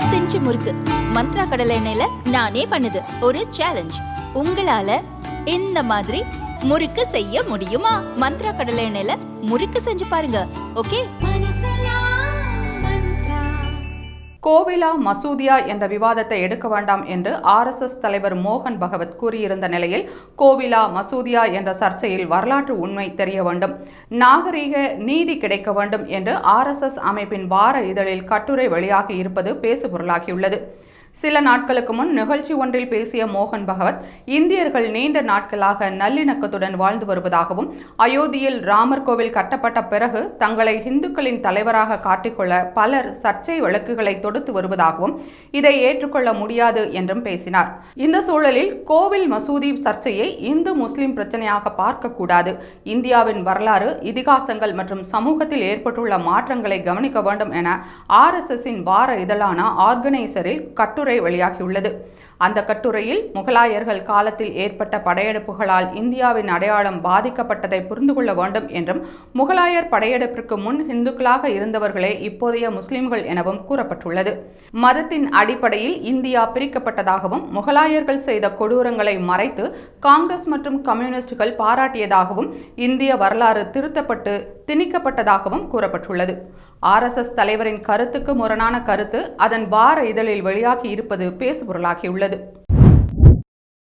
Inch முறுக்கு மந்த்ரா கடலை எண்ணெயில நானே பண்ணுது ஒரு சேலஞ்ச். உங்களால இந்த மாதிரி முறுக்கு செய்ய முடியுமா? மந்த்ரா கடலை எண்ணெயில முறுக்கு செஞ்சு பாருங்க. ஓகே. கோவிலா மசூதியா என்ற விவாதத்தை எடுக்க வேண்டாம் என்று RSS தலைவர் மோகன் பகவத் கூறியிருந்த நிலையில், கோவிலா மசூதியா என்ற சர்ச்சையில் வரலாற்று உண்மை தெரிய வேண்டும், நாகரீக நீதி கிடைக்க வேண்டும் என்று RSS அமைப்பின் வார இதழில் கட்டுரை வெளியாகி இருப்பது பேசுபொருளாகியுள்ளது. சில நாட்களுக்கு முன் நிகழ்ச்சி ஒன்றில் பேசிய மோகன் பகவத், இந்தியர்கள் நீண்ட நாட்களாக நல்லிணக்கத்துடன் வாழ்ந்து வருவதாகவும், அயோத்தியில் ராமர் கோவில் கட்டப்பட்ட பிறகு தங்களை இந்துக்களின் தலைவராக காட்டிக்கொள்ள பலர் சர்ச்சை வழக்குகளை தொடுத்து வருவதாகவும், இதை ஏற்றுக்கொள்ள முடியாது என்றும் பேசினார். இந்த சூழலில் கோவில் மசூதி சர்ச்சையை இந்து முஸ்லிம் பிரச்சனையாக பார்க்கக்கூடாது, இந்தியாவின் வரலாறு, இதிகாசங்கள் மற்றும் சமூகத்தில் ஏற்பட்டுள்ள மாற்றங்களை கவனிக்க வேண்டும் என RSSஇன் வார இதழான ஆர்கனைசரில் கட்டுரை வெளியாகியுள்ளது. அந்த கட்டுரையில், முகலாயர்கள் காலத்தில் ஏற்பட்ட படையெடுப்புகளால் இந்தியாவின் அடையாளம் பாதிக்கப்பட்டதை புரிந்து கொள்ள வேண்டும் என்றும், முகலாயர் படையெடுப்பிற்கு முன் இந்துக்களாக இருந்தவர்களே இப்போதைய முஸ்லிம்கள் எனவும் கூறப்பட்டுள்ளது. மதத்தின் அடிப்படையில் இந்தியா பிரிக்கப்பட்டதாகவும், முகலாயர்கள் செய்த கொடூரங்களை மறைத்து காங்கிரஸ் மற்றும் கம்யூனிஸ்டுகள் பாராட்டியதாகவும், இந்திய வரலாறு திருத்தப்பட்டு திணிக்கப்பட்டதாகவும் கூறப்பட்டுள்ளது. RSS தலைவரின் கருத்துக்கு முரணான கருத்து அதன் வார இதழில் வெளியாகி இருப்பது பேசுபொருளாகியுள்ளது.